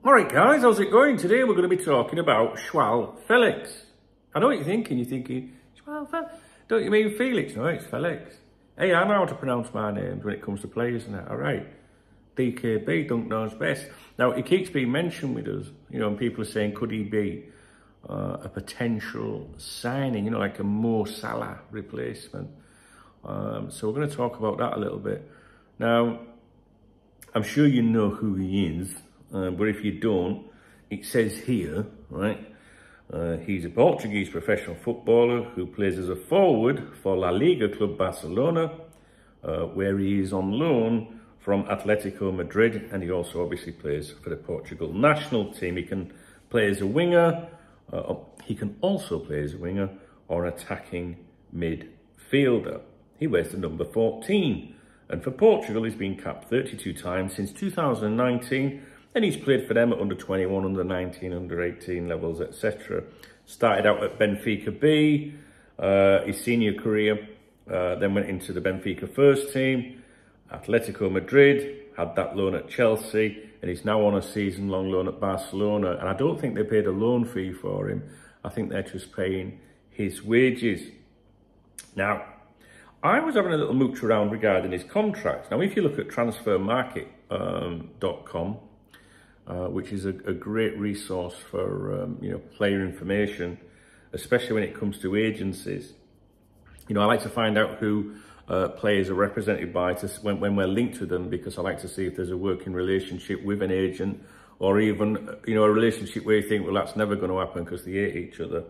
Alright guys, how's it going? Today we're going to be talking about Joao Felix. I know what you're thinking, Joao Felix? Don't you mean Felix? No, it's Felix. Hey, I know how to pronounce my names when it comes to players and that, alright? DKB, Dunk knows best. Now, he keeps being mentioned with us, and people are saying, could he be a potential signing, like a Mo Salah replacement? So we're going to talk about that a little bit. Now, I'm sure you know who he is. But if you don't, it says here, right? He's a Portuguese professional footballer who plays as a forward for La Liga club Barcelona, where he is on loan from Atletico Madrid, and he also obviously plays for the Portugal national team. He can play as a winger. He can also play as a winger or attacking midfielder. He wears the number 14, and for Portugal, he's been capped 32 times since 2019. And he's played for them at under 21, under 19, under 18 levels, etc. Started out at Benfica B, his senior career, then went into the Benfica first team, Atletico Madrid, had that loan at Chelsea, and he's now on a season-long loan at Barcelona. And I don't think they paid a loan fee for him. I think they're just paying his wages. Now, I was having a little mooch around regarding his contract. Now, if you look at transfermarket.com, which is a great resource for player information, especially when it comes to agencies. I like to find out who players are represented by when we're linked to them, because I like to see if there's a working relationship with an agent, or even a relationship where you think, well, that's never going to happen because they hate each other.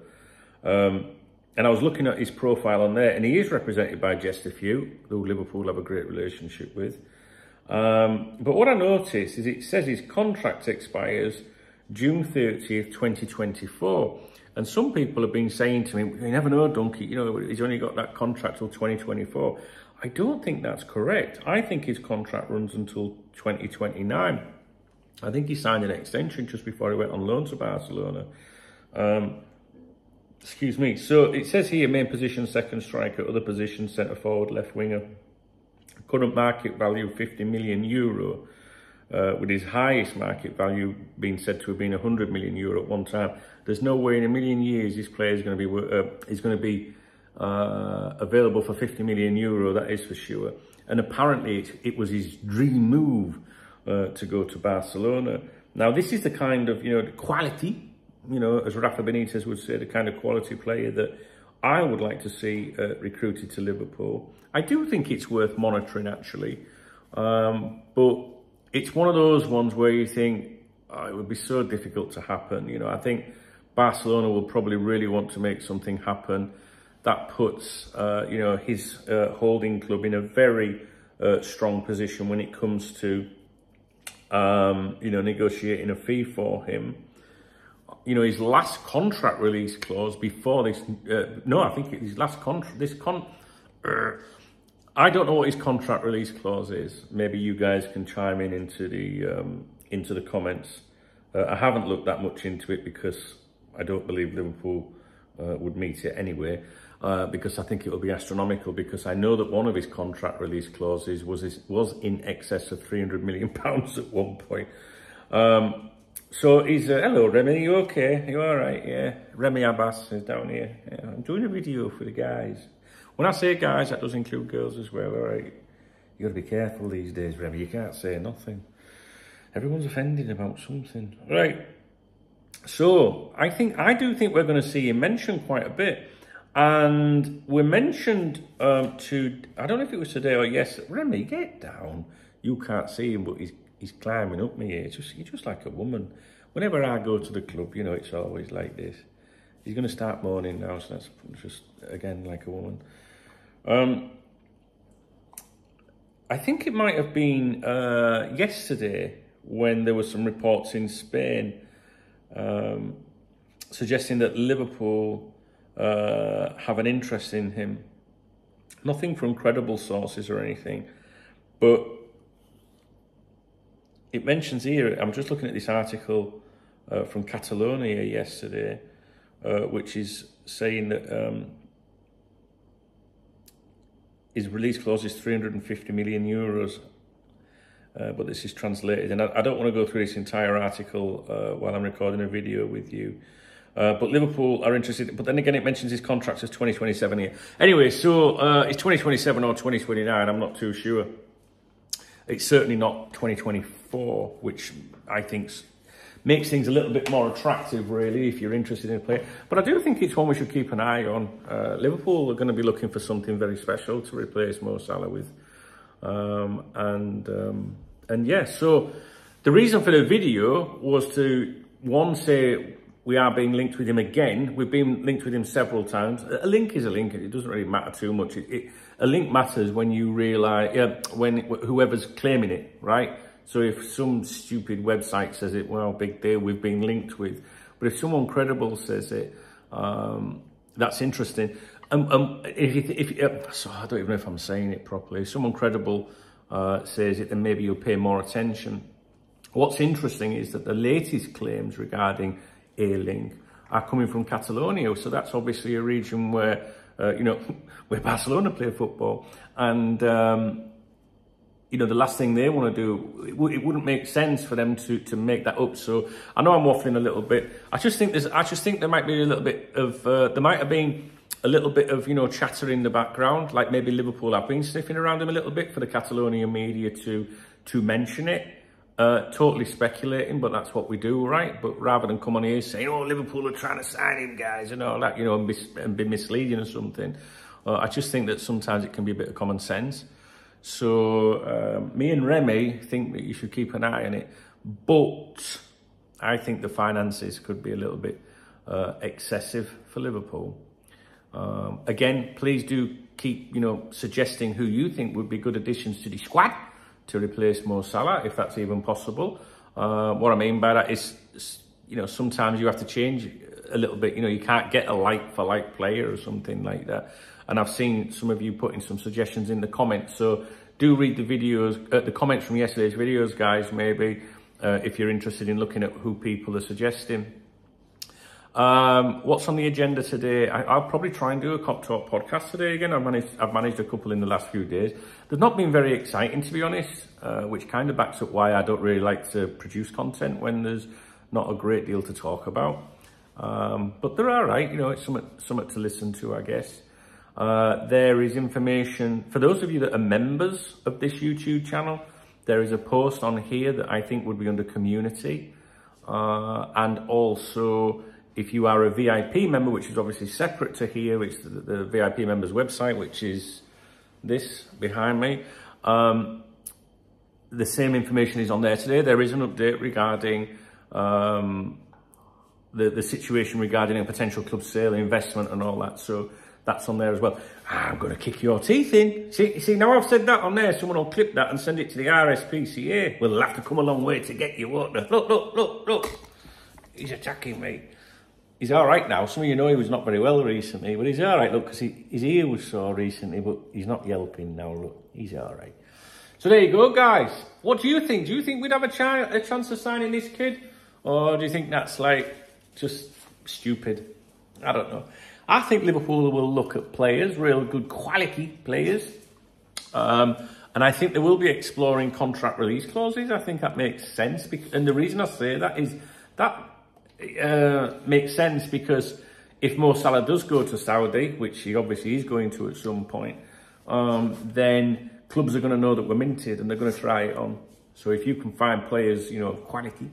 And I was looking at his profile on there, and he is represented by just a few who Liverpool have a great relationship with. But what I noticed is it says his contract expires June 30th, 2024. And some people have been saying to me, you never know, Donkey, he's only got that contract till 2024. I don't think that's correct. I think his contract runs until 2029. I think he signed an extension just before he went on loan to Barcelona. Excuse me. So it says here, main position, second striker, other position, centre forward, left winger. Current market value, 50 million euro, with his highest market value being said to have been 100 million euro at one time. There's no way in a million years this player is going to be available for 50 million euro. That is for sure. And apparently it was his dream move to go to Barcelona. Now this is the kind of quality, as Rafa Benitez would say, the kind of quality player that I would like to see recruited to Liverpool. I do think it's worth monitoring, actually. But it's one of those ones where you think, it would be so difficult to happen. I think Barcelona will probably really want to make something happen. That puts, his holding club in a very strong position when it comes to, negotiating a fee for him. His last contract release clause before this, I think his last contract, I don't know what his contract release clause is. Maybe you guys can chime in into the comments. I haven't looked that much into it because I don't believe Liverpool would meet it anyway, because I think it will be astronomical, because I know that one of his contract release clauses was in excess of £300 million at one point. So he's, hello Remy, you okay? You all right? Yeah. Remy Abbas is down here. Yeah, I'm doing a video for the guys. When I say guys, that does include girls as well, all right? You got to be careful these days, Remy. You can't say nothing. Everyone's offended about something. Right. So I do think we're going to see him mentioned quite a bit. And we're mentioned I don't know if it was today or yes. Remy, get down. You can't see him, but he's climbing up me here. He's just like a woman. Whenever I go to the club, it's always like this. He's going to start moaning now, so that's just, again, like a woman. I think it might have been yesterday when there were some reports in Spain suggesting that Liverpool have an interest in him. Nothing from credible sources or anything, but it mentions here, I'm just looking at this article from Catalonia yesterday, which is saying that his release clause is 350 million euros. but this is translated, and I don't want to go through this entire article while I'm recording a video with you. But Liverpool are interested, but then again it mentions his contract as 2027 here. Anyway, so it's 2027 or 2029, I'm not too sure. It's certainly not 2024, which I think makes things a little bit more attractive, really, if you're interested in a player. But I do think it's one we should keep an eye on. Liverpool are going to be looking for something very special to replace Mo Salah with. And yeah, so the reason for the video was to, one, say we are being linked with him again. We've been linked with him several times. A link is a link. It doesn't really matter too much. A link matters when you realise, when whoever's claiming it, right? So if some stupid website says it, well, big deal, we've been linked with. But if someone credible says it, that's interesting. So I don't even know if I'm saying it properly. If someone credible says it, then maybe you'll pay more attention. What's interesting is that the latest claims regarding a link are coming from Catalonia. So that's obviously a region where, where Barcelona play football. And, the last thing they want to do, it wouldn't make sense for them to make that up. So I know I'm waffling a little bit. I just think there might be a little bit of, there might have been a little bit of, chatter in the background, like maybe Liverpool have been sniffing around him a little bit for the Catalonia media to mention it. Totally speculating, but that's what we do, right? But rather than come on here saying, oh, Liverpool are trying to sign him, guys, and all that, and be misleading or something. I just think that sometimes it can be a bit of common sense. So me and Remy think that you should keep an eye on it, but I think the finances could be a little bit excessive for Liverpool. Again, please do keep, suggesting who you think would be good additions to the squad to replace Mo Salah, if that's even possible. What I mean by that is, sometimes you have to change a little bit. You can't get a like-for-like player or something like that. And I've seen some of you putting some suggestions in the comments. So do read the videos, the comments from yesterday's videos, guys, maybe, if you're interested in looking at who people are suggesting. What's on the agenda today? I'll probably try and do a Cop Talk podcast today again. I've managed a couple in the last few days. They've not been very exciting, to be honest, which kind of backs up why I don't really like to produce content when there's not a great deal to talk about. But they're all right, it's something to listen to, I guess. There is information, for those of you that are members of this YouTube channel, there is a post on here that I think would be under community. And also, if you are a VIP member, which is obviously separate to here, which is the VIP members website, which is this behind me, the same information is on there today. There is an update regarding the situation regarding a potential club sale, investment and all that. So that's on there as well. I'm going to kick your teeth in. See, now I've said that on there, someone will clip that and send it to the RSPCA. We'll have to come a long way to get you, won't they? Look. He's attacking me. He's all right now. Some of you know he was not very well recently, but he's all right, look, because his ear was sore recently, but he's not yelping now, look. He's all right. So there you go, guys. What do you think? Do you think we'd have a chance of signing this kid? Or do you think that's, just stupid? I don't know. I think Liverpool will look at players, real good quality players. And I think they will be exploring contract release clauses. I think that makes sense. And the reason I say that is that makes sense because if Mo Salah does go to Saudi, which he obviously is going to at some point, then clubs are going to know that we're minted and they're going to try it on. So if you can find players, of quality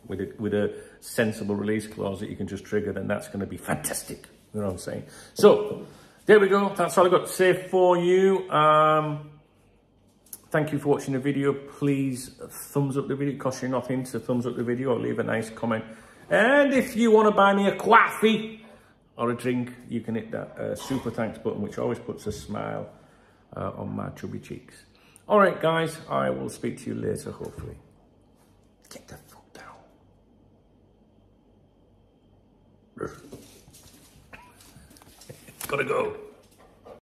with a sensible release clause that you can just trigger, then that's going to be fantastic. You know what I'm saying? So there we go. That's all I've got to say for you. Thank you for watching the video. Please thumbs up the video. It costs you nothing to thumbs up the video or leave a nice comment. And if you want to buy me a coffee or a drink, you can hit that super thanks button, which always puts a smile on my chubby cheeks. All right, guys, I will speak to you later, hopefully. Get the fuck down. Gotta go.